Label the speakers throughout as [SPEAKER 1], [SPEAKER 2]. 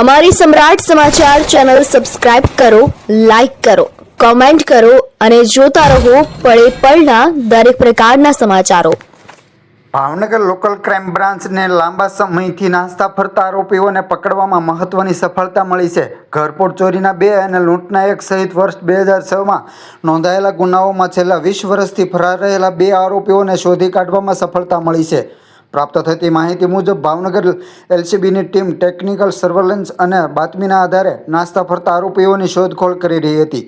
[SPEAKER 1] અમારી સમ્રાટ સમાચાર ચેનલ સબસ્ક્રાઇબ કરો, લાઇક કરો, કોમેન્ટ કરો અને જોતા રહો પળે પળના દરેક પ્રકારના સમાચારો।
[SPEAKER 2] ભાવનગર લોકલ ક્રાઇમ બ્રાન્ચને લાંબા સમયથી નાસ્તા ફરતા આરોપીઓને પકડવામાં મહત્વની સફળતા મળી છે। ઘરફોડ ચોરીના 2 અને લૂંટના 1 સહિત વર્ષ 2006માં નોંધાયેલા ગુનાઓમાં છેલ્લા 20 વર્ષથી ફરાર રહેલા 2 આરોપીઓને શોધી કાઢવામાં સફળતા મળી છે। પ્રાપ્ત થતી માહિતી મુજબ ભાવનગર એલસીબીની ટીમ ટેકનિકલ સર્વેલન્સ અને બાતમીના આધારે નાસ્તા ફરતા આરોપીઓની શોધખોળ કરી રહી હતી।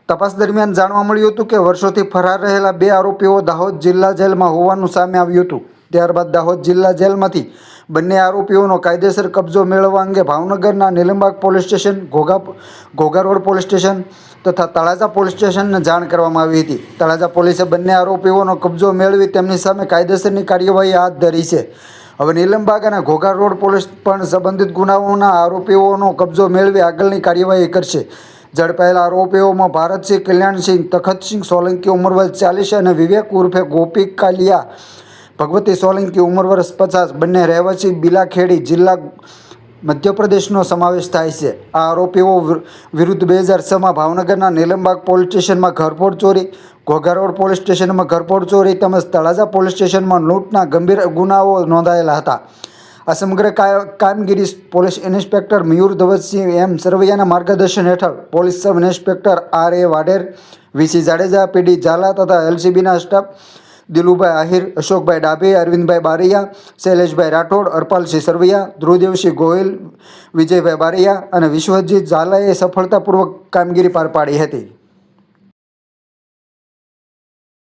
[SPEAKER 2] તપાસ દરમિયાન જાણવા મળ્યું હતું કે વર્ષોથી ફરાર રહેલા 2 આરોપીઓ દાહોદ જિલ્લા જેલમાં હોવાનું સામે આવ્યું હતું। ત્યારબાદ દાહોદ જિલ્લા જેલમાંથી બંને આરોપીઓનો કાયદેસર કબજો મેળવવા અંગે ભાવનગરના Nilambag police station, Ghogha road police station તથા તળાજા પોલીસ સ્ટેશનને જાણ કરવામાં આવી હતી। તળાજા પોલીસે બંને આરોપીઓનો કબજો મેળવી તેમની સામે કાયદેસરની કાર્યવાહી હાથ ધરી છે। હવે નીલમબાગ અને ઘોઘા રોડ પોલીસ પણ સંબંધિત ગુનાઓના આરોપીઓનો કબજો મેળવી આગળની કાર્યવાહી કરશે। ઝડપાયેલા આરોપીઓમાં ભારતસિંહ કલ્યાણસિંહ તખતસિંહ સોલંકી ઉંમર વર્ષ 40 અને વિવેક ઉર્ફે ગોપી કાલિયા ભગવતી સોલંકી ઉંમર વર્ષ 50 બંને રહેવાસી બિલાખેડી જિલ્લા મધ્યપ્રદેશનો સમાવેશ થાય છે। આ આરોપીઓ વિરુદ્ધ 2006માં ભાવનગરના નીલમબાગ પોલીસ સ્ટેશનમાં ઘરફોડ ચોરી, ઘોઘા રોડ પોલીસ સ્ટેશનમાં ઘરફોડ ચોરી તેમજ તળાજા પોલીસ સ્ટેશનમાં લૂંટના ગંભીર ગુનાઓ નોંધાયેલા હતા। આ સમગ્ર કામગીરી પોલીસ ઇન્સ્પેક્ટર મયુર ધવતસિંહ એમ સરવૈયાના માર્ગદર્શન હેઠળ police sub inspector R.A. Vadher, VC Jadeja, PD Zala તથા એલસીબીના સ્ટાફ દિલુભાઈ આહિર, અશોકભાઈ ડાભી, અરવિંદભાઈ બારૈયા, શૈલેષભાઈ રાઠોડ, અરપાલસિંહ સરવૈયા, ધ્રુવદેવસિંહ ગોહિલ, વિજયભાઈ બારૈયા અને વિશ્વજીત ઝાલાએ સફળતાપૂર્વક કામગીરી પાર પાડી હતી।